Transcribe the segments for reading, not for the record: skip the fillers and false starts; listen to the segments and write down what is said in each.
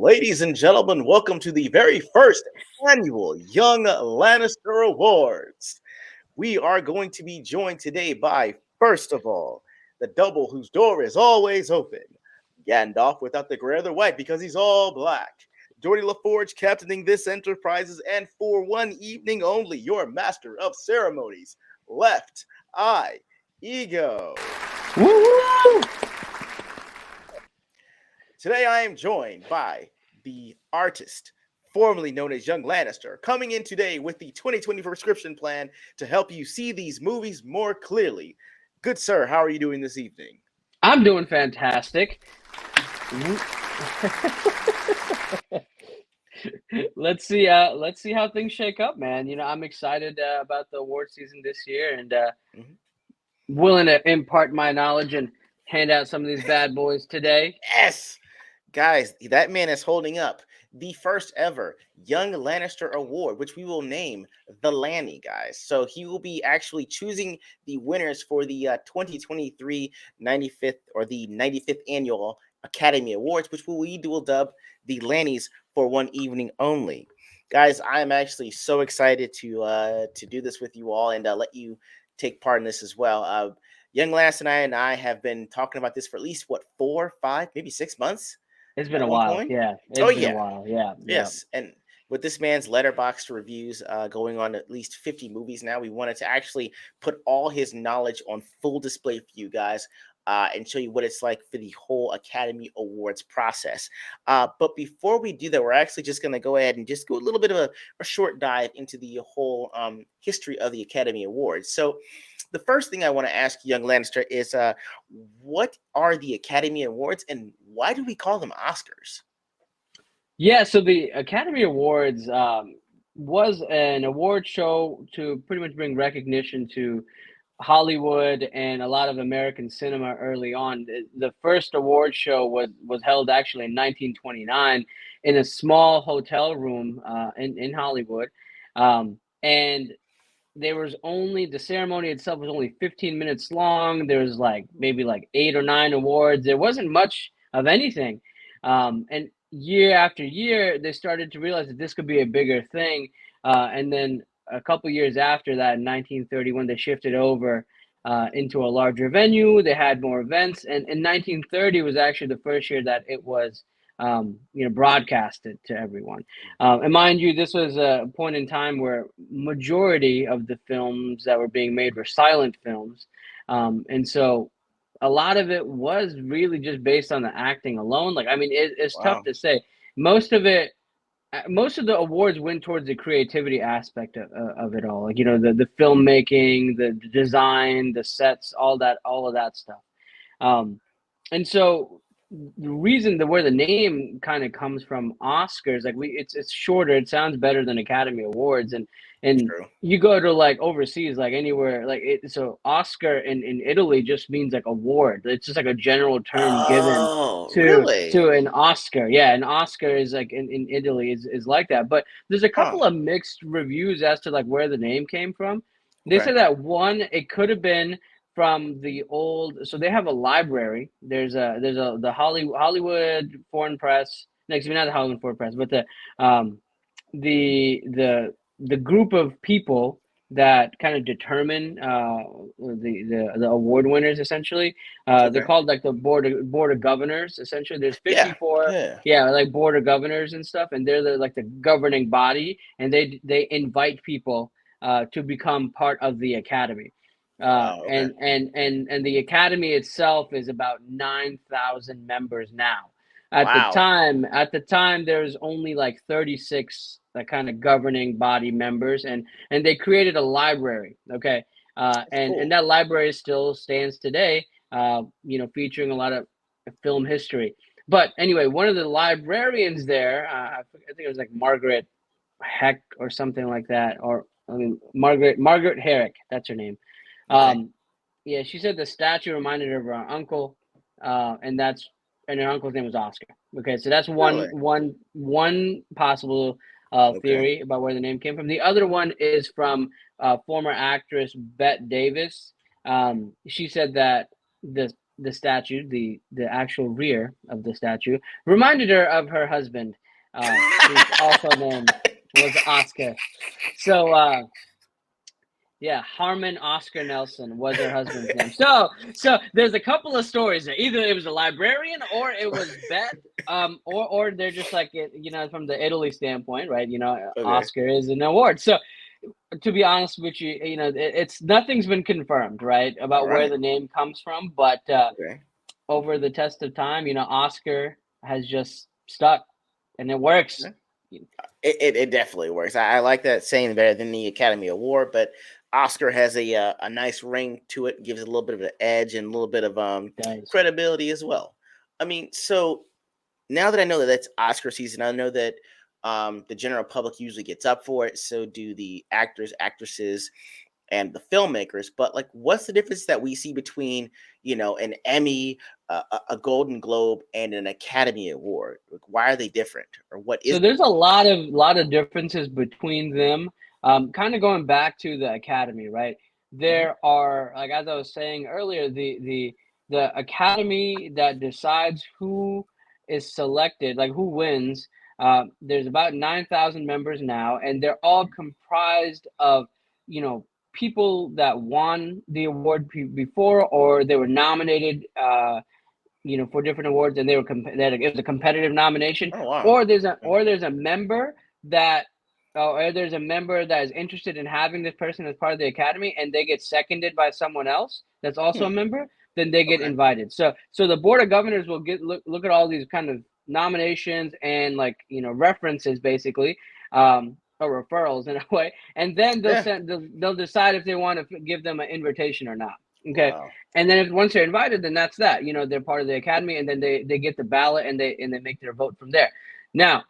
Ladies and gentlemen, welcome to the very first annual Young Lannister Awards. We are going to be joined today by, first of all, the double whose door is always open, Gandalf without the gray or the white because he's all black. Jordy LaForge captaining this enterprises, and for one evening only, your master of ceremonies, Left Eye Ego. Woo! Today I am joined by the artist, formerly known as Young Lannister, coming in today with the 2020 prescription plan to help you see these movies more clearly. Good sir, how are you doing this evening? I'm doing fantastic. Let's see how things shake up, man. I'm excited about the award season this year, and Mhm. willing to impart my knowledge and hand out some of these bad boys today. Yes! Guys, that man is holding up the first ever Young Lannister Award, which we will name the Lanny, guys. So he will be actually choosing the winners for the 2023 95th or the 95th Annual Academy Awards, which we will dub the Lannys for one evening only. Guys, I am actually so excited to do this with you all and let you take part in this as well. Young Lance and I have been talking about this for at least 4, 5, maybe 6 months It's been at a one while. point. Yeah, Oh it's been a yeah, while. Yeah, yeah. yes, and with this man's letterboxd reviews going on at least 50 movies now, we wanted to actually put all his knowledge on full display for you guys. And show you what it's like for the whole Academy Awards process. But before we do that, we're actually just going to go ahead and just go a little bit of a short dive into the whole history of the Academy Awards. So, the first thing I want to ask Young Lannister is what are the Academy Awards and why do we call them Oscars? Yeah, so the Academy Awards was an award show to pretty much bring recognition to Hollywood and a lot of American cinema early on. The first award show was held actually in 1929 in a small hotel room in Hollywood, and there was only the ceremony itself was only 15 minutes long. There was like maybe like 8 or 9 awards. There wasn't much of anything, and year after year they started to realize that this could be a bigger thing, and then a couple years after that, in 1931, they shifted over into a larger venue. They had more events, and in 1930 was actually the first year that it was broadcasted to everyone. And mind you, this was a point in time where majority of the films that were being made were silent films, and so a lot of it was really just based on the acting alone. Like, I mean, it's tough Wow. to say. Most of it most of the awards went towards the creativity aspect of it all, like the filmmaking, the design, the sets, all of that stuff. And so the reason where the name kind of comes from Oscars, like it's shorter, it sounds better than Academy Awards, and True. you go to like overseas, like anywhere, like so Oscar in Italy just means like award. It's just like a general term given Oh, to really? an Oscar. Yeah, an Oscar is like in Italy is like that. But there's a Huh. couple of mixed reviews as to like where the name came from. They Okay. said that one, it could have been from the old, so they have a library. There's the Hollywood Foreign Press, no, excuse me, not the Hollywood Foreign Press, but um the the the group of people that kind of determine the award winners, essentially. They're Okay. called like the board of governors, essentially. There's Yeah. 54, Yeah. yeah, like board of governors and stuff, and they're like the governing body, and they invite people to become part of the academy. Wow. Okay. And the academy itself is about 9,000 members now. Wow. At the time, there's only like 36 kind of governing body members, and they created a library. Okay, That's and cool. that library still stands today. Featuring a lot of film history. But anyway, one of the librarians there, I think it was like Margaret Heck or something like that, or I mean Margaret Herrick. That's her name. Okay. Um, yeah, she said the statue reminded her of her uncle, and her uncle's name was Oscar. Okay, so that's Really? one possible Okay. theory about where the name came from. The other one is from former actress Bette Davis. She said that the the statue, the actual rear of the statue, reminded her of her husband, whose also name was Oscar. So yeah, Harmon Oscar Nelson was her husband's name. So there's a couple of stories there. Either it was a librarian or it was Beth, or they're just like from the Italy standpoint, right? Okay. Oscar is an award. So to be honest with you, it's nothing's been confirmed, right, All about where right. the name comes from, but Okay. over the test of time, Oscar has just stuck, and it works. Okay. It definitely works. I like that saying better than the Academy Award, but Oscar has a nice ring to it, gives it a little bit of an edge and a little bit of Guys. credibility as well. I mean, so now that I know that that's Oscar season, I know that the general public usually gets up for it. So do the actors, actresses, and the filmmakers. But like, what's the difference that we see between an Emmy, a Golden Globe, and an Academy Award? Like, why are they different, or what is? So there's a lot of differences between them. Kind of going back to the academy, right? Mhm. There are, like as I was saying earlier, the academy that decides who is selected, like who wins. There's about 9,000 members now, and they're all comprised of you know people that won the award before, or they were nominated. For different awards, and they were that it was a competitive nomination, Oh wow. or there's a Okay. or there's a member that or there's a member that is interested in having this person as part of the academy, and they get seconded by someone else that's also a Hmm. member, then they get Okay. invited. So the board of governors will look at all these kind of nominations and references basically, or referrals in a way, and then Yeah. they'll decide if they want to give them an invitation or not. Okay, Wow. and then if once they're invited, then that's that. They're part of the academy, and then they get the ballot, and they make their vote from there. Now,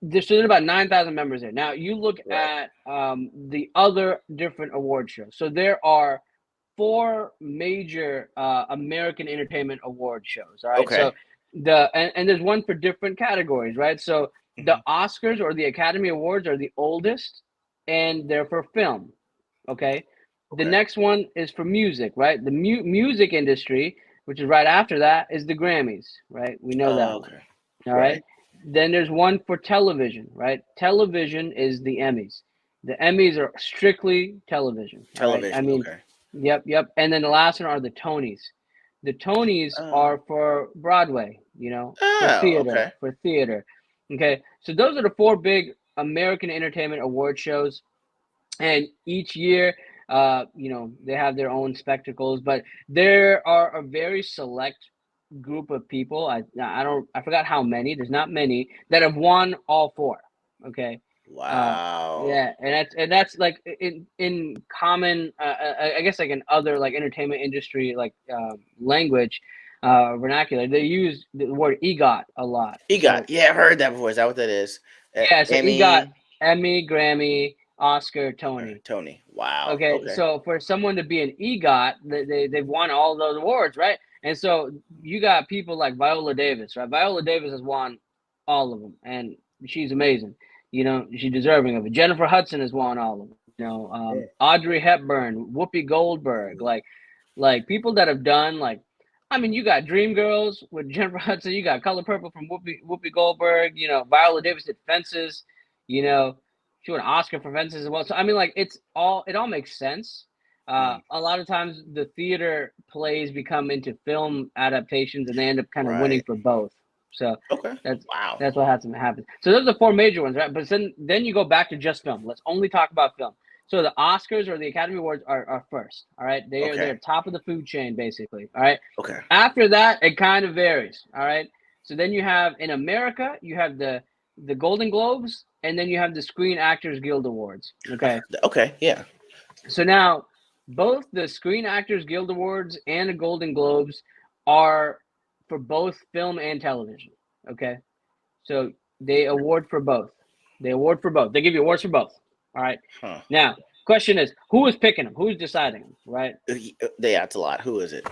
there's about 9,000 members there. Now you look Right. at the other different award shows. So there are four major American entertainment award shows. All right, so Okay. and there's one for different categories, right? So the Mhm. Oscars or the Academy Awards are the oldest, and they're for film. Okay, the Okay. next one is for music, right? The music industry, which is right after that, is the Grammys, right? We know that one. Okay. All right. Right. Then there's one for television, right? Television is the Emmys. The Emmys are strictly television. All right. I Television. mean, Okay. yep, yep. And then the last one are the Tonys. The Tonys Uh. are for Broadway, for Oh. theater, Okay. for theater. Okay. So those are the four big American entertainment award shows, and each year they have their own spectacles, but there are a very select group of people. I forgot how many. There's not many that have won all four. Okay. Wow. Yeah, and that's like in common, I guess, like in other like entertainment industry like language, vernacular, they use the word EGOT a lot. EGOT. So Yeah, I've heard that before. Is that what that is? yeah, so EGOT: Emmy. Emmy, Grammy, Oscar, Tony. Tony. Wow. Okay, Okay. so for someone to be an EGOT, they've won all those awards, right? And so you got people like Viola Davis, right? Viola Davis has won all of them, and she's amazing. She's deserving of it. Jennifer Hudson has won all of them. Audrey Hepburn, Whoopi Goldberg, like people that have done like, I mean, you got Dreamgirls with Jennifer Hudson, you got Color Purple from Whoopi Goldberg, Viola Davis did Fences, you know, she won an Oscar for Fences as well. So I mean, like it all makes sense. Mhm. A lot of times the theater plays become into film adaptations, and they end up kind of winning Right. for both. So Okay. that's Wow. that's what has to happen. So those are the four major ones, right? But then you go back to just film. Let's only talk about film. So the Oscars or the Academy Awards are first. All right, they're Okay. top of the food chain basically. All right. Okay. After that, it kind of varies. All right. So then you have in America, you have the Golden Globes, and then you have the Screen Actors Guild Awards. I've Okay. heard that. Okay. Yeah. So now both the Screen Actors Guild Awards and the Golden Globes are for both film and television. Okay. So they award for both. They award for both. They give you awards for both. All right. Huh. Now, question is, who is picking them? Who's deciding them? Right? Yeah, it's a lot. Who is it?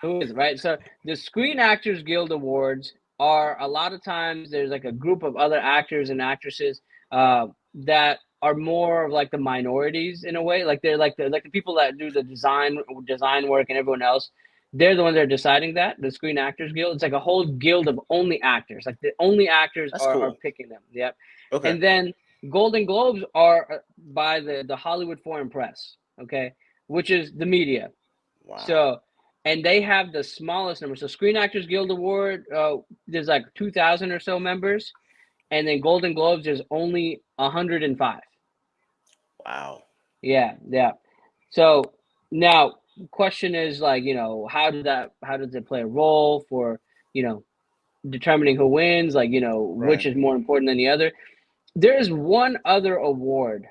Who is right? So the Screen Actors Guild Awards are a lot of times there's like a group of other actors and actresses that are more of like the minorities in a way. Like they're like the people that do the design work, and everyone else They're the ones that are deciding that. The Screen Actors Guild. It's like a whole guild of only actors. Like the only actors That's are cool. picking them. Yep. Okay. And then Golden Globes are by the Hollywood Foreign Press. Okay, which is the media. Wow. So, and they have the smallest number. So Screen Actors Guild Award, there's like 2,000 or so members, and then Golden Globes there's only 105. Wow. Yeah, yeah. So now, question is like, how does it play a role for, you know, determining who wins? Like, which Right. is more important than the other? There is one other award,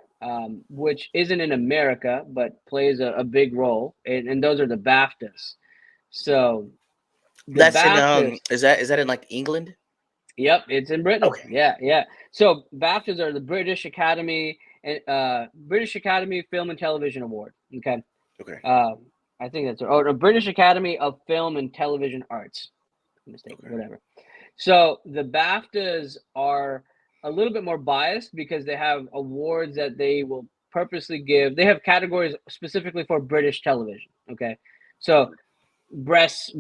which isn't in America but plays a big role, and those are the BAFTAs. So the That's in BAFTAs, is that in like England? yep, it's in Britain. Okay. Yeah, yeah. So BAFTAs are the British Academy Film and Television Award. Okay. Okay. I think that's the British Academy of Film and Television Arts. Mistake, Okay. whatever. So the BAFTAs are a little bit more biased because they have awards that they will purposely give. They have categories specifically for British television. Okay, so best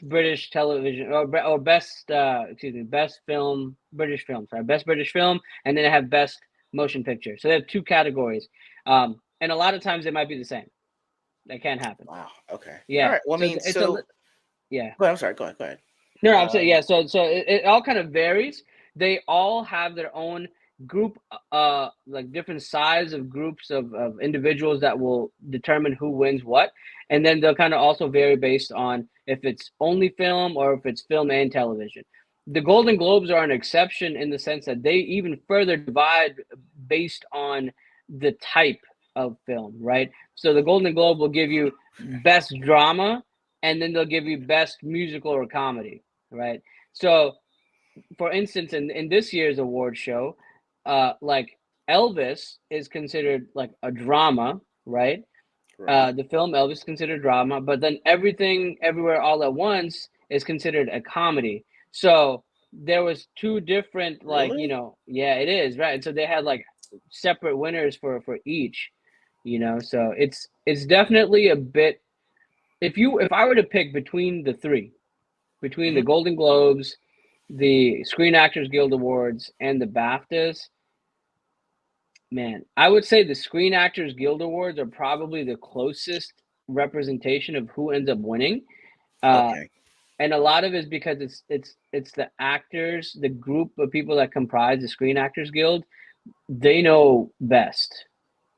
British television or best best film British film. Sorry, best British film, and then they have best motion picture. So they have two categories, and a lot of times they might be the same. That can happen. Wow. Okay. All Yeah. right. Well, I So mean, it's a so yeah. go ahead. I'm sorry. Go ahead. Go ahead. No, I'm saying Um, yeah. So it all kind of varies. They all have their own group, like different size of groups of individuals that will determine who wins what, and then they'll kind of also vary based on if it's only film or if it's film and television. The Golden Globes are an exception in the sense that they even further divide based on the type of film, right? So the Golden Globe will give you best drama, and then they'll give you best musical or comedy, right? So, for instance, in this year's award show, like Elvis is considered like a drama, right? right. The film Elvis is considered drama, but then Everything Everywhere All at Once is considered a comedy. So there was two different, like, Really? yeah, it is, right? And so they had like separate winners for each, so it's definitely a bit. If I were to pick between the three, between the Hmm. Golden Globes, the Screen Actors Guild Awards, and the BAFTAs, man, I would say the Screen Actors Guild Awards are probably the closest representation of who ends up winning. Uh, Okay. and a lot of it is because it's the actors, the group of people that comprise the Screen Actors Guild. They know best.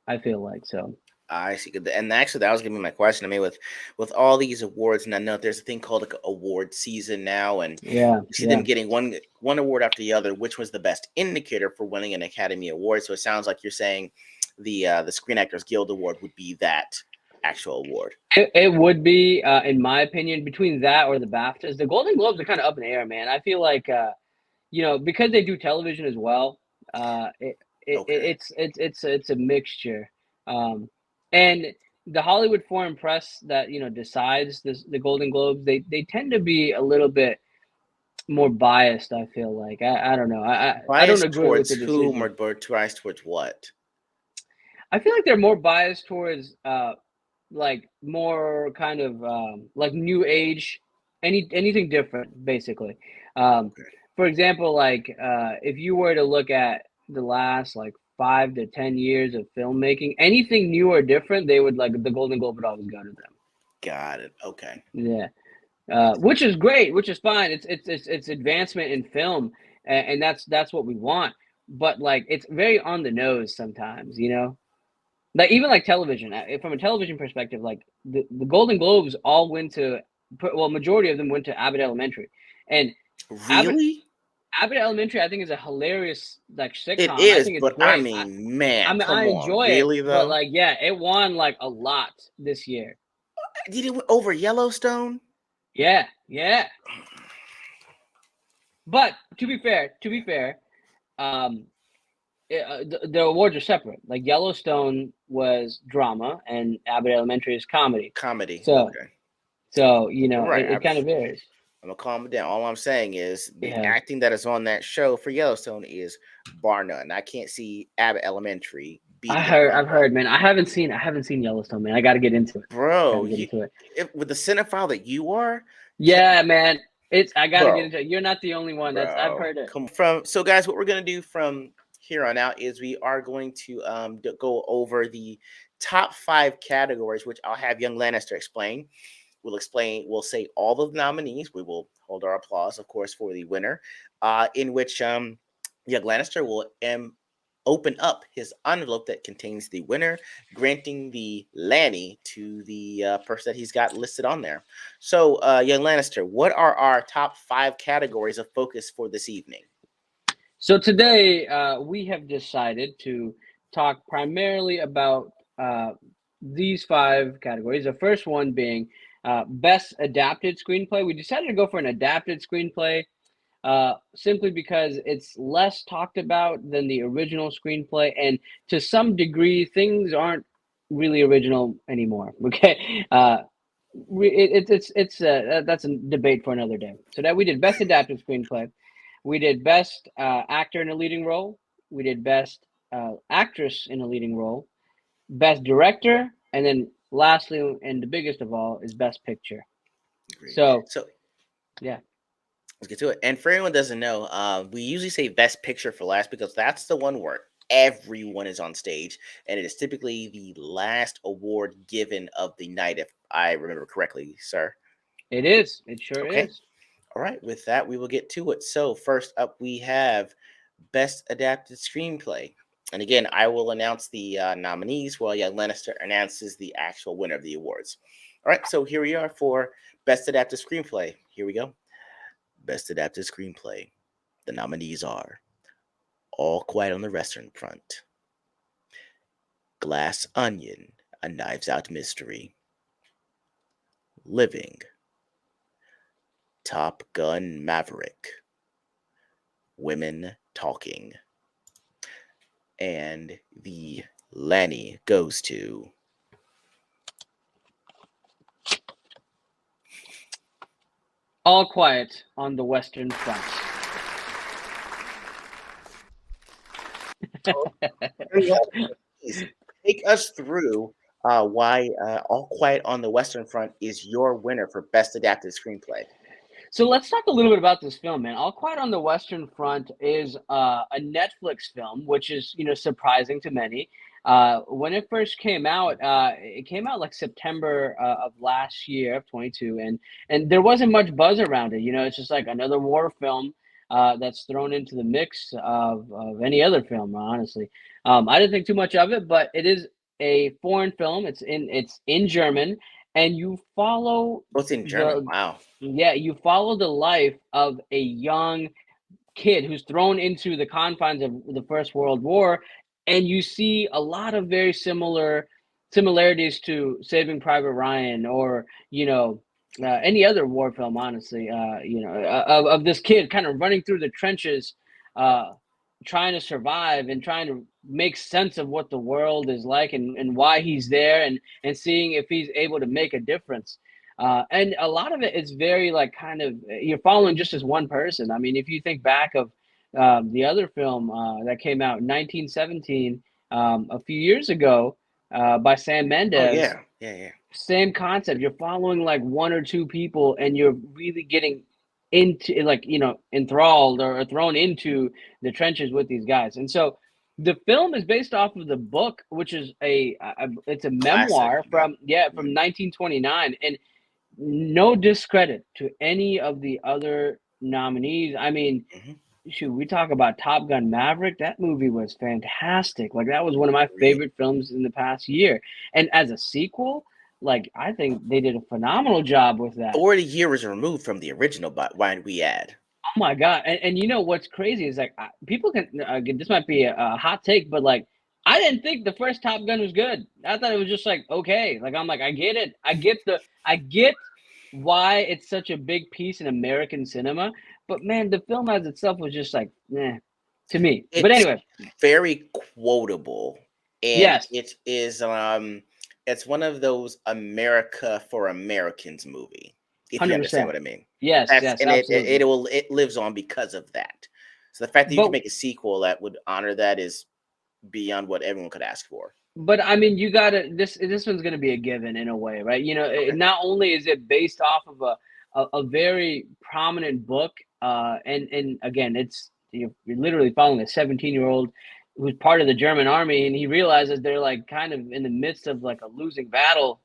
I feel like so. I see. And actually, that was gonna be my question. I mean, with all these awards, and I know there's a thing called like award season now, and Yeah, you see them yeah. getting one award after the other. Which was the best indicator for winning an Academy Award? So it sounds like you're saying the Screen Actors Guild Award would be that actual award. It would be, in my opinion, between that or the BAFTAs. The Golden Globes are kind of up in the air, man. I feel like because they do television as well. Uh, it, Okay. it's a mixture, and the Hollywood Foreign Press that decides the Golden Globes, they tend to be a little bit more biased. I feel like I don't know. I don't Biased agree with towards the whom decision. or biased towards what? I feel like they're more biased towards like more kind of like new age, anything different, basically. Um, Okay. for example, like if you were to look at the last like 5 to 10 years of filmmaking, anything new or different, they would like the Golden Globe would always go to them. Got it. Okay. Yeah, which is great, which is fine. It's advancement in film, and that's what we want. But like, it's very on the nose sometimes, like even like television, from a television perspective, like the Golden Globes all went to, well, majority of them went to Abbott Elementary, and Abbott Really? Abbott Elementary I think is a hilarious like It sitcom. I is, think it's but I great. mean, I man, mean I come on, enjoy it, really but though? like yeah, it won like a lot this year. Did it over Yellowstone? Yeah, yeah. But to be fair, um, the awards are separate. Like Yellowstone was drama, and Abbott Elementary is comedy. Comedy. So Okay. so All right. it kind of varies. I'm gonna calm it down. All I'm saying is the Yeah. acting that is on that show for Yellowstone is bar none. I can't see Abbott Elementary be the upper I've echelon. heard, man. I haven't seen Yellowstone, man. I got to get into it. Got Bro, to get into it. with the cinephile that you are, can, Yeah, man. I got to get bro, into it. You're not the only one. I've bro, heard it. come from. So, guys, what we're gonna do from here on out is we are going to go over the top 5 categories, which I'll have young Lannister explain. We'll explain. We'll say all of the nominees. We will hold our applause, of course, for the winner. In which young Lannister will open up his envelope that contains the winner, granting the Lanny to the person that he's got listed on there. So, young Lannister, what are our top 5 categories of focus for this evening? So today, we have decided to talk primarily about these 5 categories. The first one being best adapted screenplay. We decided to go for an adapted screenplay simply because it's less talked about than the original screenplay, and to some degree, things aren't really original anymore. Okay, that's a debate for another day. So that we did best adapted screenplay, we did best actor in a leading role, we did best actress in a leading role, best director, and then lastly, and the biggest of all, is best picture. Agreed. So So yeah, let's get to it. And for anyone who doesn't know, we usually say best picture for last because that's the one where everyone is on stage, and it is typically the last award given of the night, if I remember correctly, sir. it is. It sure Okay. is. All right. With that, we will get to it. So first up, we have best adapted screenplay. And again, I will announce the nominees while Young Lannister announces the actual winner of the awards. All right. So here we are for best adapted screenplay. Here we go. Best adapted screenplay. The nominees are All Quiet on the Western Front, Glass Onion, A Knives Out Mystery, Living, Top Gun Maverick, Women Talking, and the Lanny goes to. All Quiet on the Western Front. So very well. Please take us through why All Quiet on the Western Front is your winner for Best Adapted Screenplay. So let's talk a little bit about this film, man. All Quiet on the Western Front is a Netflix film, which is surprising to many. When it first came out, it came out like September of last year of 22, and there wasn't much buzz around it. It's just like another war film that's thrown into the mix of any other film. Honestly, I didn't think too much of it, but it is a foreign film. It's in German, and you follow Both in German. the Wow. yeah, you follow the life of a young kid who's thrown into the confines of the First World War, and you see a lot of very similarities to Saving Private Ryan or any other war film. Honestly, of this kid kind of running through the trenches, uh, trying to survive and trying to make sense of what the world is like and why he's there and seeing if he's able to make a difference. And a lot of it is very like kind of you're following just as one person. I mean, if you think back of the other film that came out in 1917 a few years ago by Sam Oh Mendes, yeah, yeah, yeah. same concept. You're following like one or two people, and you're really getting into like enthralled or thrown into the trenches with these guys. And so the film is based off of the book, which is it's a Classic. memoir Yeah. from 1929, and no discredit to any of the other nominees. I mean, Mm-hmm. shoot, we talk about Top Gun Maverick. That movie was fantastic. Like that was one of my Agreed. favorite films in the past year. And as a sequel, like I think they did a phenomenal job with that. 40 years removed from the original, but why we add? Oh my god! And you know what's crazy is like people can this might be a hot take, but like I didn't think the first Top Gun was good. I thought it was just like okay. Like I'm like I get it. I get why it's such a big piece in American cinema. But man, the film as itself was just like to me. But It's anyway, very quotable, and yes, it's one of those America for Americans movie, if you understand 100%. what I mean. Yes, That's yes, and absolutely. it lives on because of that. So the fact that you can But make a sequel that would honor that is beyond what everyone could ask for. But I mean, you gotta this one's gonna be a given in a way, right? You know, Okay. not only is it based off of a very prominent book, and again, it's you're literally following a 17-year-old who's part of the German army, and he realizes they're like kind of in the midst of like a losing battle.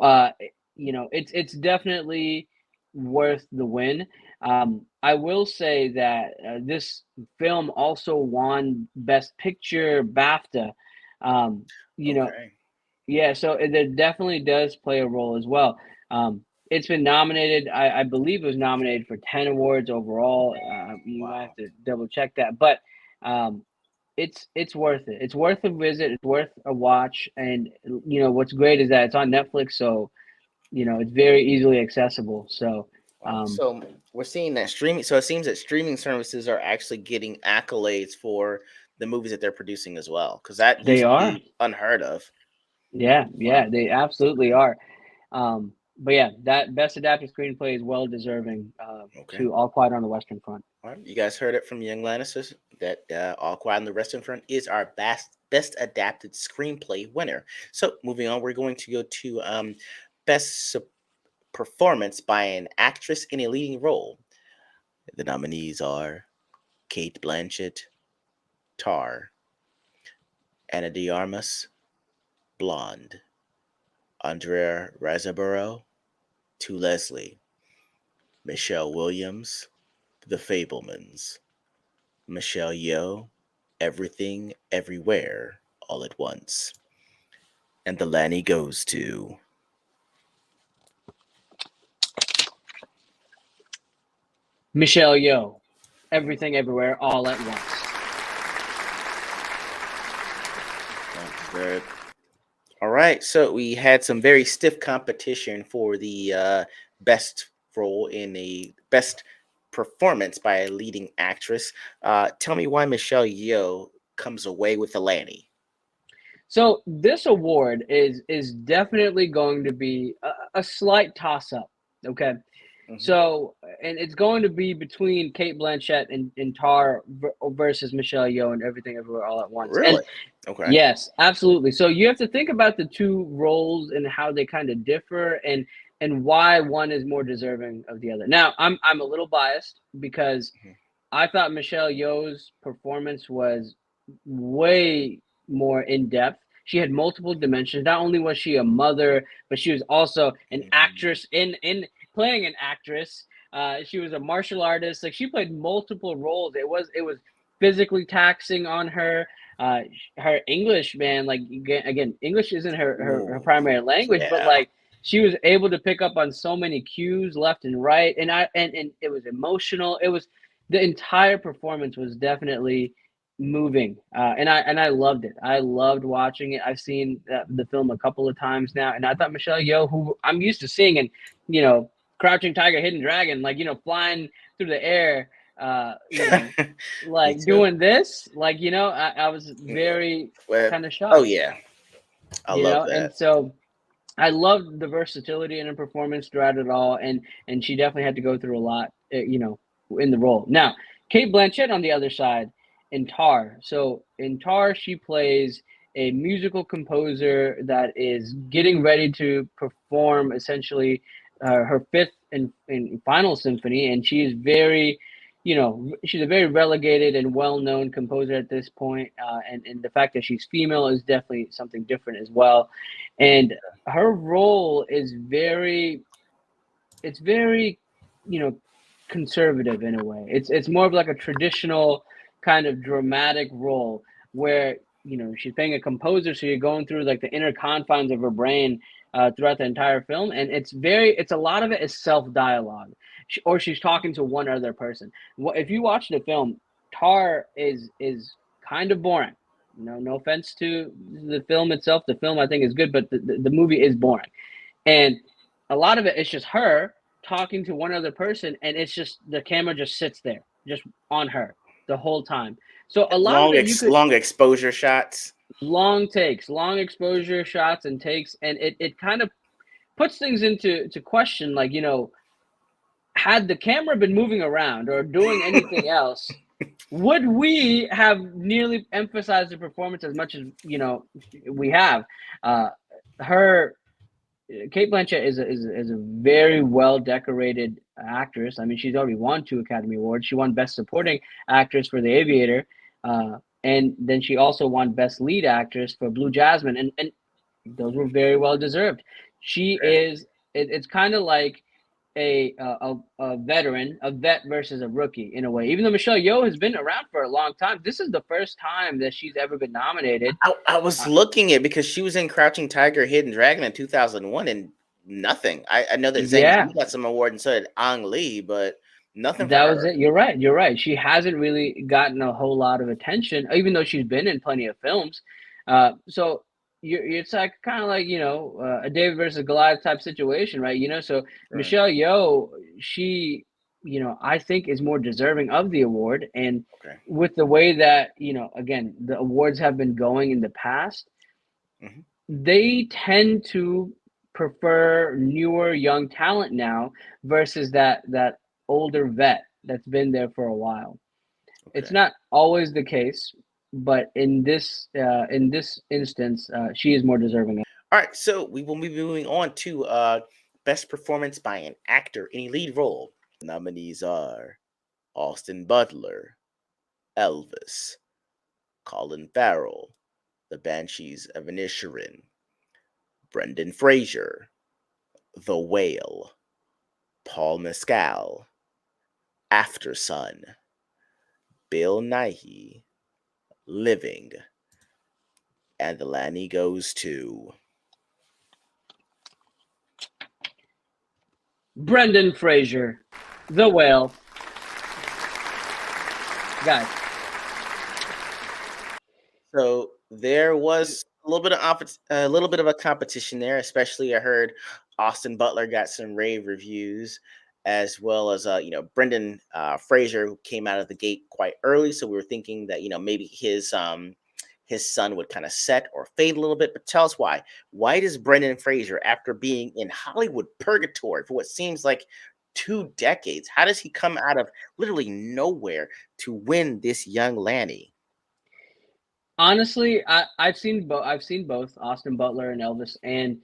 Uh, it's definitely worth the win. I will say that this film also won Best Picture BAFTA. Um, you know, Okay. yeah, so it definitely does play a role as well. It's been nominated, I believe it was nominated for 10 awards overall. You might have Wow. to double check that, but um, it's worth it. It's worth a visit. It's worth a watch. And what's great is that it's on Netflix, so it's very easily accessible. So Wow. um, So we're seeing that streaming. So it seems that streaming services are actually getting accolades for the movies that they're producing as well, because that they used to are, be unheard of. yeah, Wow. yeah, they absolutely are. But yeah, that best adapted screenplay is well deserving Okay. to All Quiet on the Western Front. All right. You guys heard it from Young Lannisters that All Quiet on the Western Front is our best adapted screenplay winner. So moving on, we're going to go to best performance by an actress in a leading role. The nominees are Kate Blanchett, Tar, Anna de Armas, Blonde, Andrea Riseborough, To Leslie, Michelle Williams, The Fablemans, Michelle Yeoh, Everything Everywhere All at Once. And the Lanny goes to. Michelle Yeoh, Everything Everywhere All at Once. Very. All right, so we had some very stiff competition for the best role in a best performance by a leading actress. Tell me why Michelle Yeoh comes away with the Lanny. So this award is definitely going to be a slight toss up. Okay. Hmm. So, and it's going to be between Kate Blanchett and Tar versus Michelle Yeoh and Everything Everywhere All at Once. And Really? Okay. yes, absolutely. So you have to think about the two roles and how they kind of differ and why one is more deserving of the other. Now, I'm a little biased because Mhm. I thought Michelle Yeoh's performance was way more in depth. She had multiple dimensions. Not only was she a mother, but she was also an Mhm. actress in playing an actress. She was a martial artist. Like she played multiple roles. It was physically taxing on her. Uh, Her English, man, like again, English isn't her Ooh, primary language, but yeah. like she was able to pick up on so many cues left and right, and it was emotional. It was the entire performance was definitely moving, and I loved it. I loved watching it. I've seen the film a couple of times now, and I thought Michelle Yeoh, who I'm used to seeing in, you know, Crouching Tiger, Hidden Dragon, like flying through the air, uh, you know, Me like too. doing this, like I was Mm, very well, kind of oh shocked, yeah, I love that. and so I loved the versatility in her performance throughout it all, and she definitely had to go through a lot, in the role. Now, Kate Blanchett on the other side in Tar. So in Tar, she plays a musical composer that is getting ready to perform essentially her fifth and final symphony, and she is very. She's a very relegated and well-known composer at this point, and the fact that she's female is definitely something different as well. And her role is very you know conservative in a way. It's more of like a traditional kind of dramatic role where she's playing a composer, so you're going through like the inner confines of her brain throughout the entire film, and it's a lot of it is self dialogue, or she's talking to one other person. If you watch the film, Tar is kind of boring. No offense to the film itself. The film I think is good, but the movie is boring. And a lot of it is just her talking to one other person, and it's just the camera just sits there, just on her the whole time. So a lot of it you could Long exposure shots. long takes, long exposure shots and takes, and it kind of puts things into question, like, had the camera been moving around or doing anything else, Would we have nearly emphasized the performance as much as we have? Uh, her Kate Blanchett is a very well decorated actress. I mean, she's already won 2 Academy Awards. She won Best Supporting Actress for The Aviator, and then she also won Best Lead Actress for Blue Jasmine, and those were very well deserved. She Right. is. It's kind of like a veteran, a vet versus a rookie in a way. Even though Michelle Yeoh has been around for a long time, this is the first time that she's ever been nominated. I was Uh, looking at because she was in Crouching Tiger, Hidden Dragon in 2001 and nothing. I know that Zhang yeah, Yi got some award and so did Ang Lee, but nothing for that was her. it. You're right. You're right. She hasn't really gotten a whole lot of attention, even though she's been in plenty of films. So it's like kind of like a David versus Goliath type situation, right? So Right. Michelle Yeoh, she I think is more deserving of the award, and Okay. with the way that again the awards have been going in the past, Hmm. they tend to prefer newer young talent now versus that older vet that's been there for a while. It's Okay. not always the case, but in this instance, she is more deserving. All right. So we will be moving on to best performance by an actor in a lead role. The nominees are Austin Butler, Elvis, Colin Farrell, The Banshees of Inisherin, Brendan Fraser, The Whale, Paul Mescal, After Sun, Bill Nighy, Living, and the Lanny goes to. Brendan Fraser, The Whale, guys. So there was a little bit of a little bit of a competition there, especially I heard Austin Butler got some rave reviews, as well as Brendan Fraser, who came out of the gate quite early. So we were thinking that maybe his son would kind of set or fade a little bit. But tell us why. Why does Brendan Fraser, after being in Hollywood purgatory for what seems like 2 decades, how does he come out of literally nowhere to win this young Lanny? Honestly, I've seen both. I've seen both Austin Butler and Elvis, and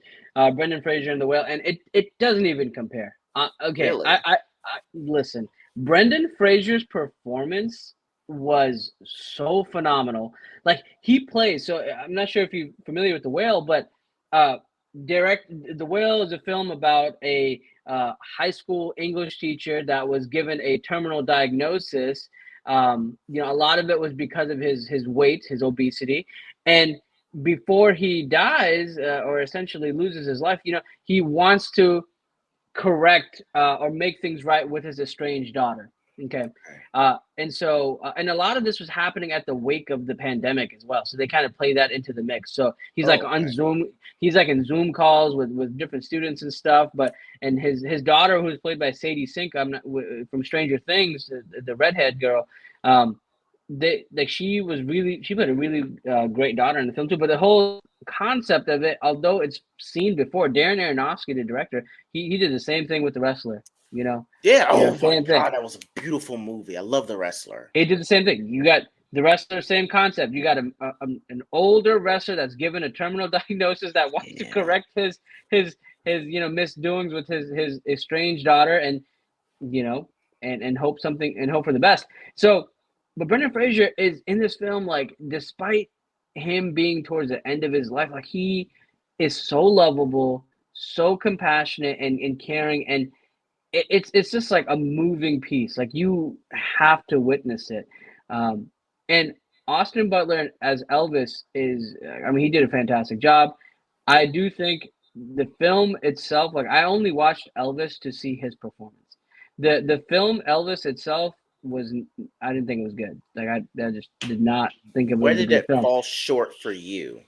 Brendan Fraser and The Whale, and it doesn't even compare. Okay, Really? I listen. Brendan Fraser's performance was so phenomenal. Like he plays. So I'm not sure if you're familiar with The Whale, but uh, direct The Whale is a film about a high school English teacher that was given a terminal diagnosis. A lot of it was because of his weight, his obesity, and before he dies or essentially loses his life, he wants to correct or make things right with his estranged daughter. Okay. Okay. And a lot of this was happening at the wake of the pandemic as well. So they kind of play that into the mix. So Oh, okay. he's like in Zoom calls with different students and stuff. And his daughter, who's played by Sadie Sink, from Stranger Things, the redhead girl, um, she played a really great daughter in the film too. But the whole concept of it, although it's seen before, Darren Aronofsky, the director, he did the same thing with The Wrestler. Yeah. Oh my Same thing. God, that was a beautiful movie. I love The Wrestler. He did the same thing. You got The Wrestler, same concept. You got an older wrestler that's given a terminal diagnosis that wants to Yeah. correct his misdoings with his estranged daughter, and you know, and hope for the best. So, but Brendan Fraser is in this film, like, despite him being towards the end of his life, like he is so lovable, so compassionate and caring, and it's just like a moving piece. Like you have to witness it. And Austin Butler as Elvis is, I mean, he did a fantastic job. I do think the film itself, like I only watched Elvis to see his performance. The film Elvis itself was, I didn't think it was good. Like I just did not think it Where was a did good it film. fall short for you?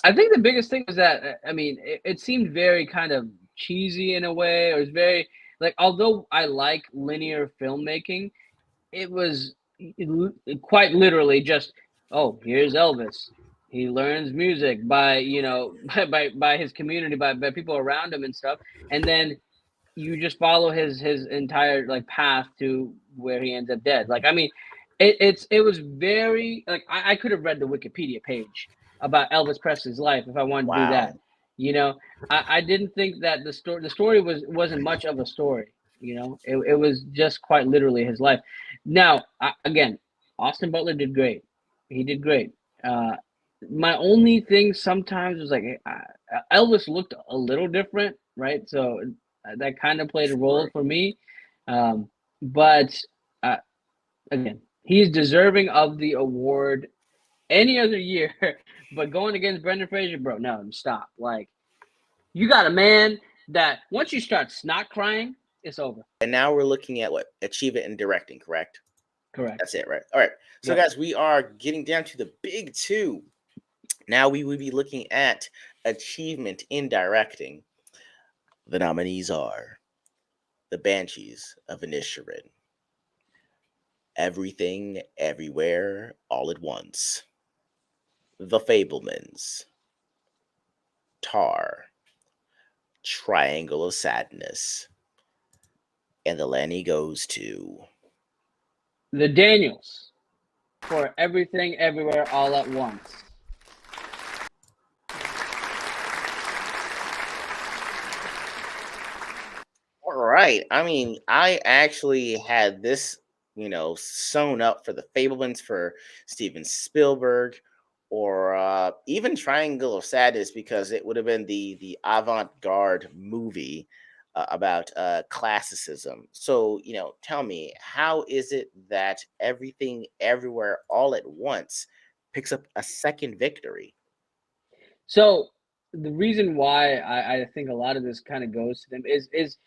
I think the biggest thing was that I mean, it seemed very kind of cheesy in a way, or it's very like, although I like linear filmmaking, it was quite literally just, oh, here's Elvis. He learns music by by his community, by people around him and stuff, and then you just follow his entire like path to where he ends up dead. Like I mean, it was very like I could have read the Wikipedia page about Elvis Presley's life if I wanted to do that. Wow. You know, I didn't think that the story wasn't much of a story. You know, it was just quite literally his life. Now, again, Austin Butler did great. He did great. Uh, my only thing sometimes was like Elvis looked a little different, right? So that kind of played a role Sure. for me. But uh, again, he's deserving of the award any other year, but going against Brendan Fraser, bro, no, stop. Like, you got a man that once you start snot crying, it's over. And now we're looking at what? Achievement in directing, correct? Correct. That's it, right? All right. So, Yep. guys, we are getting down to the big two. Now we will be looking at achievement in directing. The nominees are The Banshees of Inisherin, Everything, Everywhere, All at Once, The Fablemans, Tar, Triangle of Sadness, and the Lanny goes to. The Daniels for Everything, Everywhere, All at Once. All right. I mean, I actually had this, sewn up for the Fablemans for Steven Spielberg, or even Triangle of Sadness, because it would have been the avant-garde movie about classicism. So, tell me, how is it that Everything Everywhere All at Once picks up a second victory? So the reason why I think a lot of this kind of goes to them is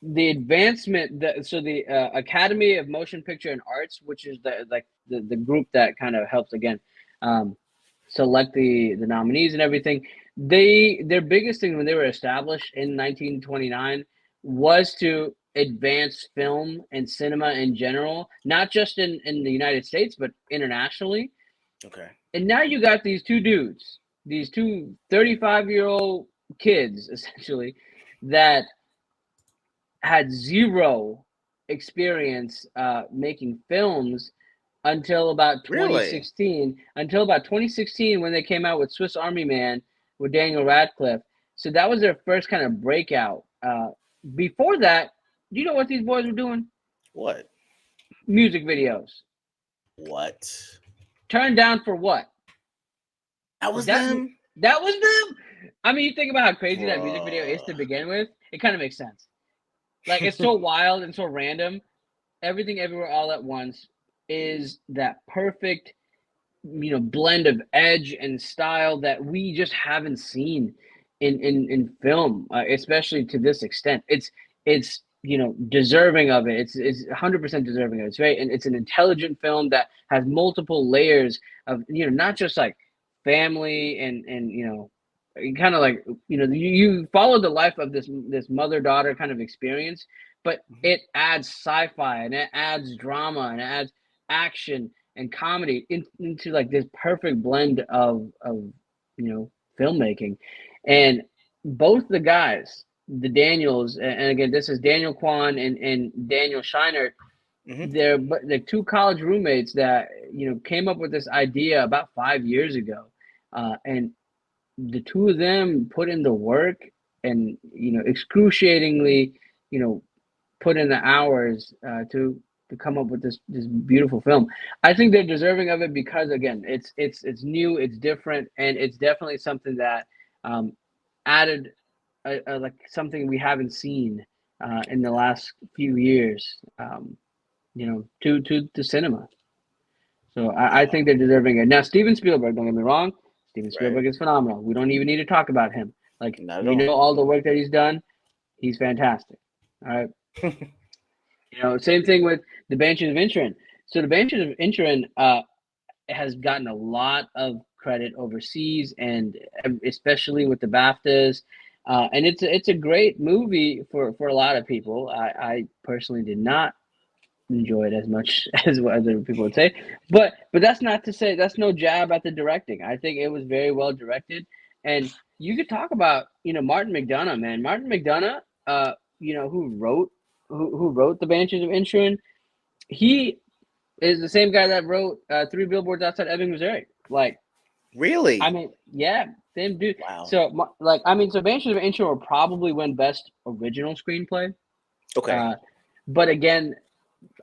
the advancement that so the Academy of Motion Picture and Arts, which is the group that kind of helps again um, select the nominees and everything. Their biggest thing when they were established in 1929 was to advance film and cinema in general, not just in the United States but internationally. Okay. And now you got these two dudes, these two 35-year-old kids, essentially, that had zero experience making films until about Really? 2016. Until about 2016, when they came out with Swiss Army Man with Daniel Radcliffe. So that was their first kind of breakout. Before that, do you know what these boys were doing? What? Music videos. What? Turned down for what? That was That them? that was them. I mean, you think about how crazy that music video is Bruh. to begin with. It kind of makes sense. Like it's so wild and so random. Everything, everywhere, all at once is that perfect, blend of edge and style that we just haven't seen in film, especially to this extent. It's deserving of it. It's 100% deserving of it. It's very and it's an intelligent film that has multiple layers of not just like family and kind of like you follow the life of this mother daughter kind of experience, but Mhm. it adds sci-fi and it adds drama and it adds action and comedy into like this perfect blend of filmmaking. And both the guys, the Daniels, and again this is Daniel Kwan and Daniel Scheinert. Mhm. They're two college roommates that came up with this idea about 5 years ago, and the two of them put in the work and excruciatingly you know put in the hours to come up with this beautiful film. I think they're deserving of it because again, it's new, it's different, and it's definitely something that um, added like something we haven't seen in the last few years. To cinema. So I think they're deserving it. Now, Steven Spielberg, don't get me wrong, Steven Right. Spielberg is phenomenal. We don't even need to talk about him. Like Not at we all. know all the work that he's done. He's fantastic. All right. Same thing with the Banshees of Inisherin. So the Banshees of Inisherin has gotten a lot of credit overseas, and especially with the BAFTAs. And it's a great movie for a lot of people. I personally did not enjoy it as much as what other people would say, but that's not to say that's no jab at the directing. I think it was very well directed, and you could talk about Martin McDonagh, man. Martin McDonagh, who wrote the Banshees of Inisherin. He is the same guy that wrote Three Billboards Outside Ebbing, Missouri. Like, I Really? mean, yeah, same dude. Wow. So, like, I mean, so Banshees of Inisherin will probably win Best Original Screenplay. Okay. Uh, but again,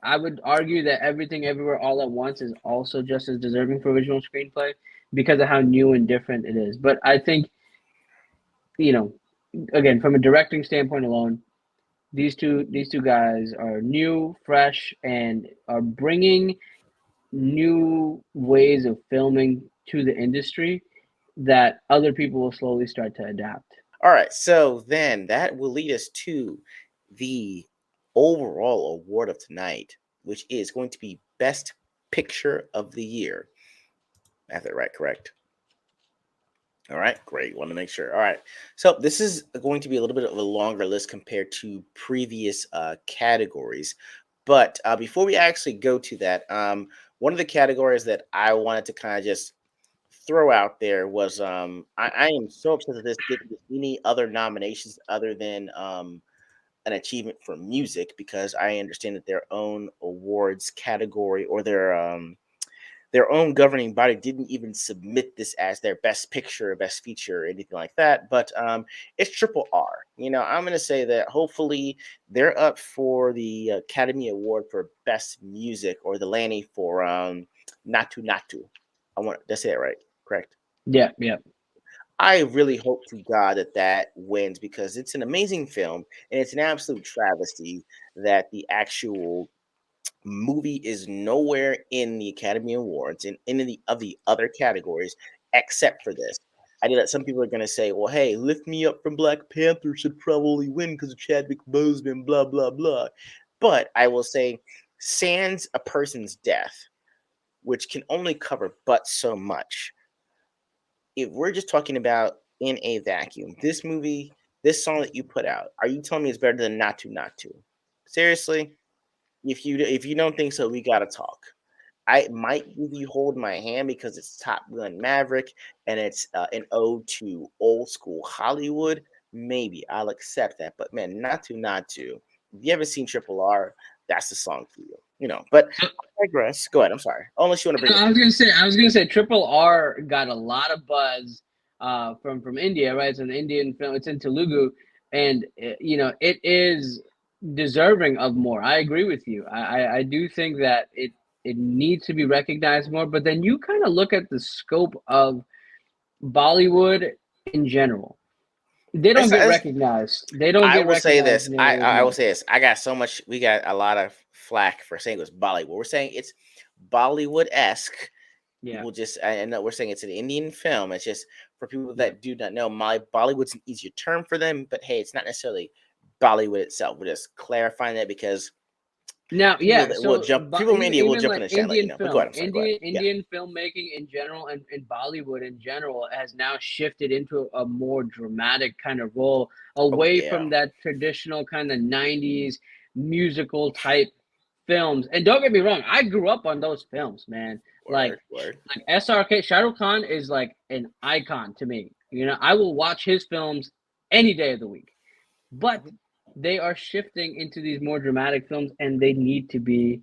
I would argue that Everything Everywhere All at Once is also just as deserving for original screenplay because of how new and different it is. But I think, you know, again, from a directing standpoint alone, these two guys are new, fresh, and are bringing new ways of filming to the industry that other people will slowly start to adapt. All right. So then that will lead us to the overall award of tonight, which is going to be Best Picture of the Year. I have that right, correct? All right, great. Want to make sure. All right. So this is going to be a little bit of a longer list compared to previous categories. But before we actually go to that, one of the categories that I wanted to kind of just throw out there was I am so upset that this didn't get any other nominations other than an achievement for music, because I understand that their own awards category or their own governing body didn't even submit this as their best picture or best feature or anything like that. But it's Triple R. I'm going to say that hopefully they're up for the Academy Award for Best Music, or the Lanny for Natu Natu. Did I say that right? Correct. Yeah, yeah. I really hope to God that that wins, because it's an amazing film and it's an absolute travesty that the actual movie is nowhere in the Academy Awards and in any of the other categories except for this. I know that some people are going to say, well, hey, Lift Me Up from Black Panther should probably win because of Chadwick Boseman, blah, blah, blah. But I will say, sans a person's death, which can only cover but so much, if we're just talking about in a vacuum, this movie, this song that you put out, are you telling me it's better than Not To Not To? Seriously? If you don't think so, we gotta talk. I might give you Hold My Hand because it's Top Gun Maverick and it's an ode to old school Hollywood. Maybe I'll accept that. But man, not to. If you haven't seen Triple R, that's the song for you. But So I digress. Go ahead. I'm sorry. Unless you want to bring it. I was gonna say Triple R got a lot of buzz from India, right? It's an Indian film. It's in Telugu, and it is deserving of more. I agree with you. I do think that it needs to be recognized more. But then you kind of look at the scope of Bollywood in general. They don't get It's, recognized. They don't I get will say recognized this. I nearly as I will much. say this. I got so much. We got a lot of flack for saying it was Bollywood. We're saying it's Bollywood esque. Yeah. People just, I know we're saying it's an Indian film. It's just for people Yeah. that do not know, my Bollywood's an easier term for them. But hey, it's not necessarily Bollywood itself. We're just clarifying that because Now, people yeah, that will so jump, but people from even India will even jump in like the chat and let you Indian know. But go ahead. film, I'm sorry. Go ahead. Indian Yeah. Indian filmmaking in general and Bollywood in general has now shifted into a more dramatic kind of role Oh away yeah. from that traditional kind of 90s musical type films. And don't get me wrong, I grew up on those films, man. Like Word. Word. like SRK, Shahrukh Khan is like an icon to me. I will watch his films any day of the week. But Mhm. they are shifting into these more dramatic films, and they need to be,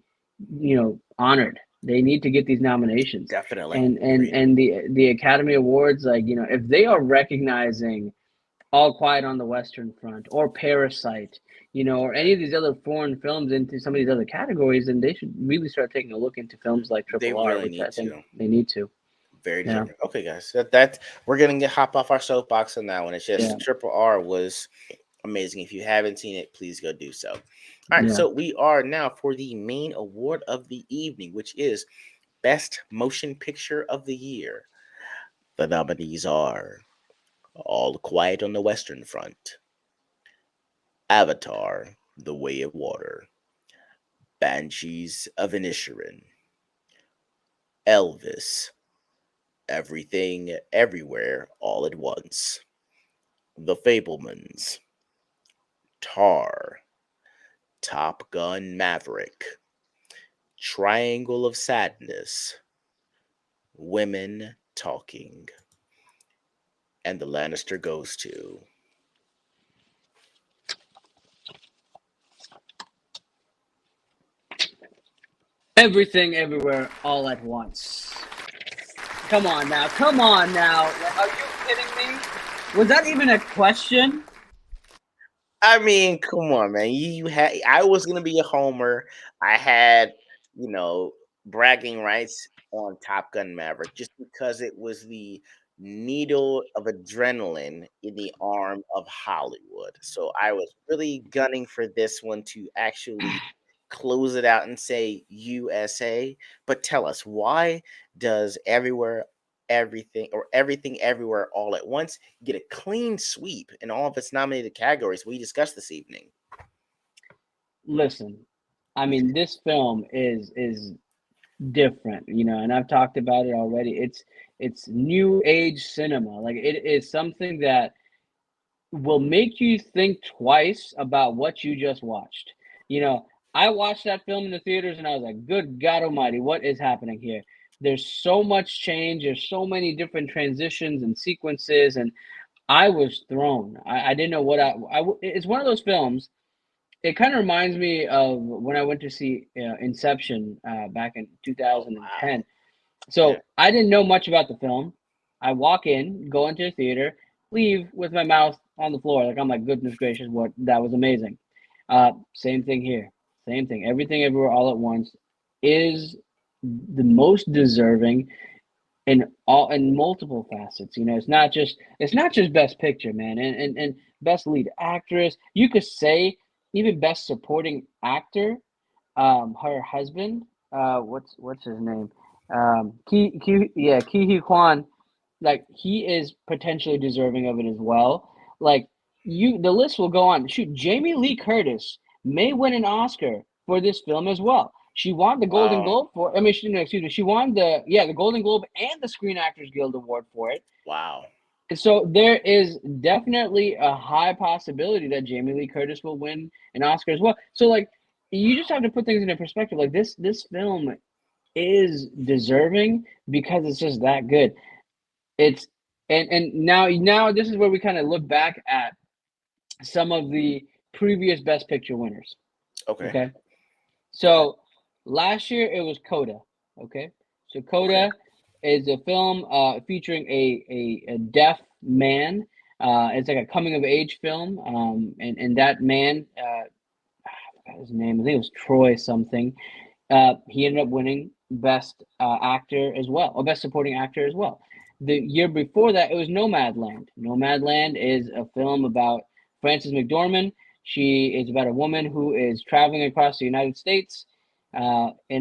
honored. They need to get these nominations, Definitely and agreed. and the Academy Awards, like if they are recognizing All Quiet on the Western Front or Parasite, or any Okay. of these other foreign films into some of these other categories, then they should really start taking a look into films like They Triple R, really which I need think to. they need to. Very Yeah, deserving. Okay, guys, that we're gonna get hop off our soapbox on that one. It's yeah, just Triple R was amazing. If you haven't seen it, please go do so. All right, yeah. so we are now for the main award of the evening, which is Best Motion Picture of the Year. The nominees are All Quiet on the Western Front, Avatar: The Way of Water, Banshees of Inisherin, Elvis: Everything Everywhere All at Once, The Fablemans, Tar, Top Gun Maverick, Triangle of Sadness, Women Talking, and the Lannister goes to. Everything, everywhere, all at once. Come on now. Come on now. Are you kidding me? Was that even a question? I mean, come on, man. You had I was gonna be a homer. I had, you know, bragging rights on Top Gun Maverick just because it was the needle of adrenaline in the arm of Hollywood. So I was really gunning for this one to actually close it out and say USA. But tell us, why does everything everywhere all at once get a clean sweep in all of its nominated categories we discussed this evening? Listen, I mean, this film is different, and I've talked about it already. It's new age cinema. Like it is something that will make you think twice about what you just watched. You know, I watched that film in the theaters and I was like, good God Almighty, what is happening here? There's so much change. There's so many different transitions and sequences, and I was thrown. I didn't know what it's one of those films. It kind of reminds me of when I went to see Inception back in Oh wow. 2010. Yeah. So I didn't know much about the film. I walk in, go into the theater, leave with my mouth on the floor. Like, I'm like, goodness gracious, what that was amazing. Same thing here. Same thing. Everything Everywhere All at Once is the most deserving in multiple facets. It's not just best picture, man, and best lead actress. You could say even best supporting actor. Her husband, what's his name? Ki Hee Kwan, like he is potentially deserving of it as well. Like the list will go on. Shoot, Jamie Lee Curtis may win an Oscar for this film as well. She won the Golden Wow. Globe for. I mean, no, excuse me. She won the Golden Globe and the Screen Actors Guild Award for it. Wow. So there is definitely a high possibility that Jamie Lee Curtis will win an Oscar as well. So like you just have to put things into perspective. Like this film is deserving because it's just that good. It's and now this is where we kind of look back at some of the previous Best Picture winners. Okay. Okay, Go ahead. so last year it was Coda. Okay, so Okay. Coda is a film featuring a deaf man. It's like a coming of age film, and that man, I forgot his name. I think it was Troy something. He ended up winning Best Actor as well, or Best Supporting Actor as well. The year before that, it was Nomadland. Nomadland is a film about Frances McDormand. She is about a woman who is traveling across the United States in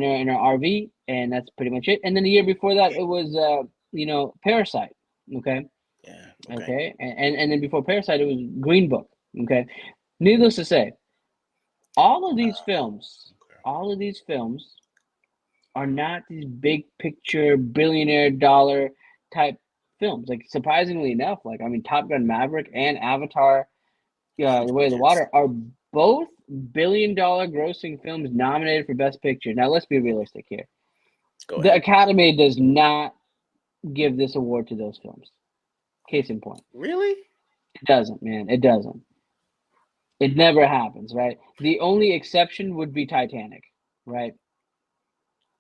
her RV, and that's pretty much it. And then the year before that, it was Parasite. Okay, Yeah. Okay. okay, and then before Parasite, it was Green Book. Okay, needless to say, all of these films, Okay. all of these films are not these big picture billionaire dollar type films. Like surprisingly enough, like I mean, Top Gun Maverick and Avatar, Huge The Way of the budgets. Water are both $1 billion grossing films nominated for Best Picture. Now let's be realistic here. Go The ahead. Academy does not give this award to those films. Case in point, Really? it doesn't, man. It doesn't. It never happens, right? The only exception would be Titanic, right?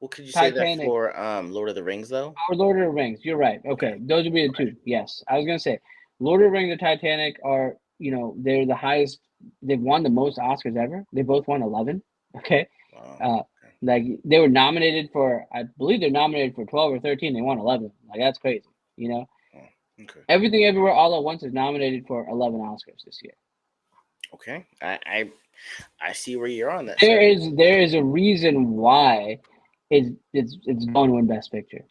Well, could you say that Titanic for Lord of the Rings though? or Lord of the Rings. You're right. Okay. Okay, those would be the Okay. two. Yes, I was gonna say Lord of the Rings and Titanic are they're the highest. They've won the most Oscars ever. They both won 11. Okay, Wow. uh, Okay. like they were nominated for. I believe they're nominated for 12 or 13. They won 11. Like that's crazy. You know, Oh, okay. Everything Everywhere All at Once is nominated for 11 Oscars this year. Okay. I see where you're on that, There sir. is there is a reason why it's going to win Best Picture.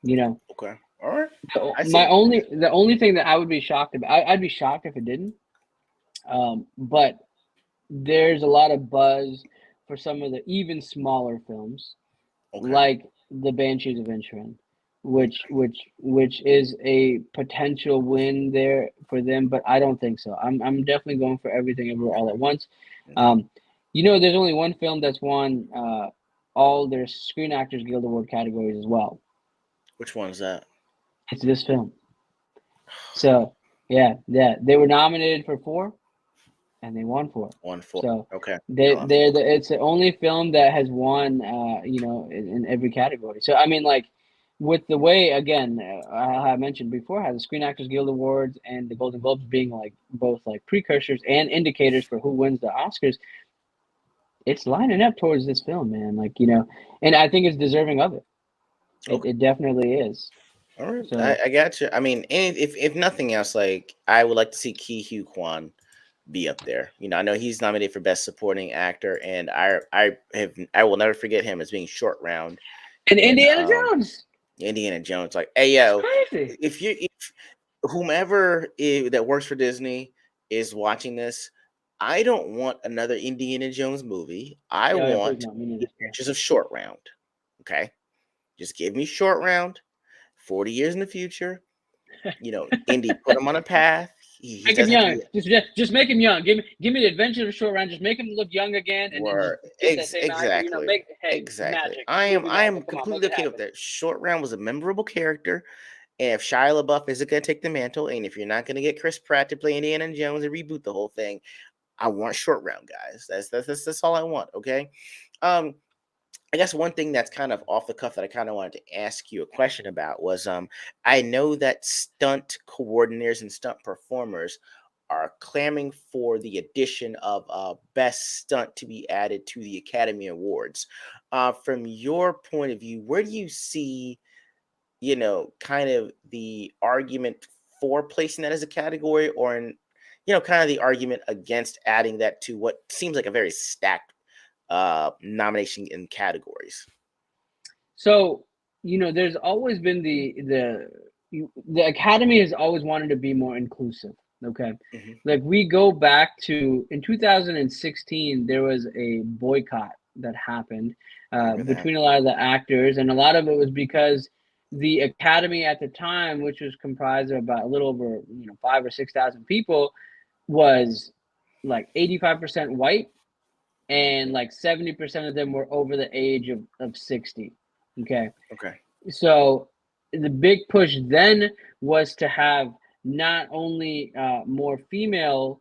You know, Okay. All right. the, I my see. only the only thing that I would be shocked about, I'd be shocked if it didn't. But there's a lot of buzz for some of the even smaller films, Okay. like The Banshees of Inisherin, which is a potential win there for them, but I don't think so. I'm definitely going for Everything Everywhere All at Once. Okay. Um, there's only one film that's won all their Screen Actors Guild Award categories as well. Which one is that? It's this film. So yeah, they were nominated for four. and they won for it. 1-4. So Okay. they I'll have to they're look. the it's the only film that has won, in every category. So I mean, like, with the way, again, I mentioned before, how the Screen Actors Guild Awards and the Golden Globes being like both like precursors and indicators for who wins the Oscars, it's lining up towards this film, man. Like, and I think it's deserving of it. It Okay. it definitely is. All right. So, I got you. I mean, and if nothing else, like I would like to see Ki Hugh Kwan be up there. I know he's nominated for Best Supporting Actor, and I will never forget him as being Short Round and in Indiana Jones, Indiana Jones. Like, hey it's yo, crazy. if whomever that works for Disney is watching this, I don't want another Indiana Jones movie. I Yeah, yeah, please want no, me The neither. Yeah. Adventures of Short Round. Okay, just give me Short Round. 40 years in the future, Indy put him on a path. He Make him doesn't have to young. be Just make him young. Give me the Adventure of the Short Round. Just make him look young again, and then just were get that same actor. exactly. Make, hey, Exactly. magic, I am movie I am magic. Come on, make completely it okay with happen. that. Short Round was a memorable character. And if Shia LaBeouf isn't going to take the mantle, and if you're not going to get Chris Pratt to play Indiana Jones and reboot the whole thing, I want Short Round, guys. That's all I want. Okay. Um, I guess one thing that's kind of off the cuff that I kind of wanted to ask you a question about was I know that stunt coordinators and stunt performers are clamoring for the addition of best stunt to be added to the Academy Awards. From your point of view, where do you see, kind of the argument for placing that as a category, or kind of the argument against adding that to what seems like a very stacked nomination in categories? So, there's always been the Academy has always wanted to be more inclusive. Okay, Hmm. like we go back to in 2016, there was a boycott that happened Remember that? between a lot of the actors, and a lot of it was because the Academy at the time, which was comprised of about a little over 5 or 6 thousand people, was like 85% white, and Mhm. like 70% of them were over the age of 60. Okay. Okay. So the big push then was to have not only more female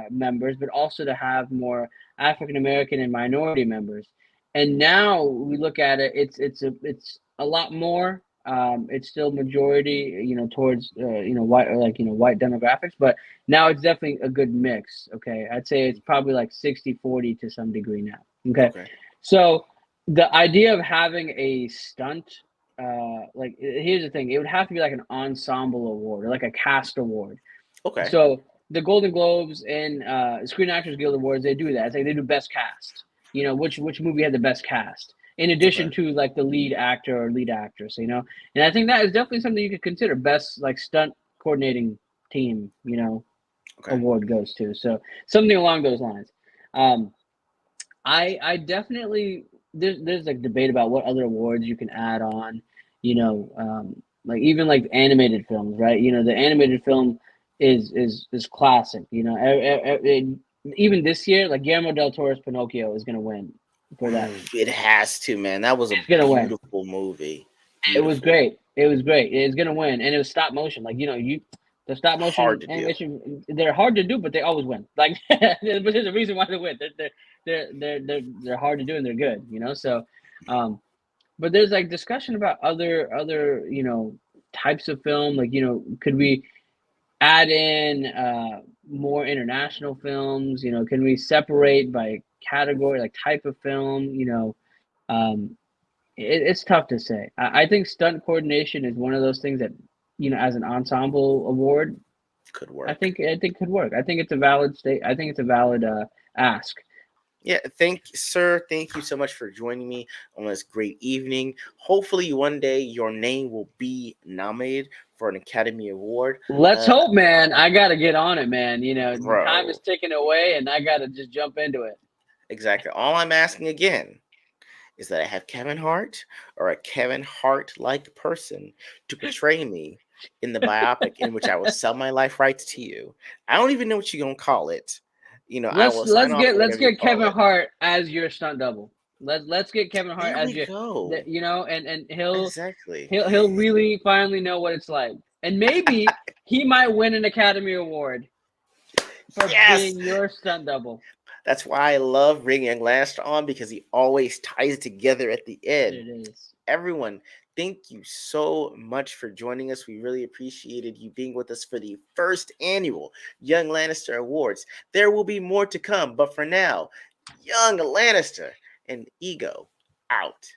members, but also to have more African American and minority members. And now we look at it, it's a lot more. It's still majority, towards white, or like white demographics, but now it's definitely a good mix. Okay, I'd say it's probably like 60-40 to some degree now. Okay, Okay. so the idea of having a stunt, like, here's the thing, it would have to be like an ensemble award or like a cast award. Okay. So the Golden Globes and Screen Actors Guild Awards, they do that. It's like they do best cast. Which movie had the best cast, in Okay. addition to like the lead actor or lead actress. And I think that is definitely something you could consider. Best like stunt coordinating team, Okay. award goes to. So something along those lines. Um, I definitely, there's like debate about what other awards you can add on, like even like animated films, right? The animated film is classic. Even this year, like Guillermo del Toro's Pinocchio is gonna win for that. Ooh, it has to, man. That was a It's gonna win. beautiful movie. It was Beautiful. great. It was great. It's gonna win, and it was stop motion. Like the stop Hard motion to do. animation, they're hard to do, but they always win. Like, but there's a reason why they win. They're hard to do and they're good. So, um, but there's like discussion about other types of film. Like, could we add in more international films? Can we separate by category, like type of film? Um, it's tough to say. I think stunt coordination is one of those things that, as an ensemble award, Could I work. think I think could work. I think it's a valid state. I think it's a valid ask. Yeah, sir. Thank you so much for joining me on this great evening. Hopefully, one day your name will be nominated for an Academy Award. Let's Uh, hope, man. I gotta get on it, man. Time is bro, ticking away, and I gotta just jump into it. exactly. All I'm asking again is that I have Kevin Hart or a Kevin Hart like person to portray me in the biopic in which I will sell my life rights to you. I don't even know what you're gonna call it. I Let's will sign let's off get for let's whatever you get call Kevin it. Hart as your stunt double. Let's get Kevin Hart There as we your, go. and he'll Exactly. he'll really finally know what it's like, and maybe he might win an Academy Award. for Yes. being your stunt double. That's why I love bringing Young Lannister on, because he always ties it together at the end. It is. Everyone, thank you so much for joining us. We really appreciated you being with us for the first annual Young Lannister Awards. There will be more to come, but for now, Young Lannister and E.G.O. out.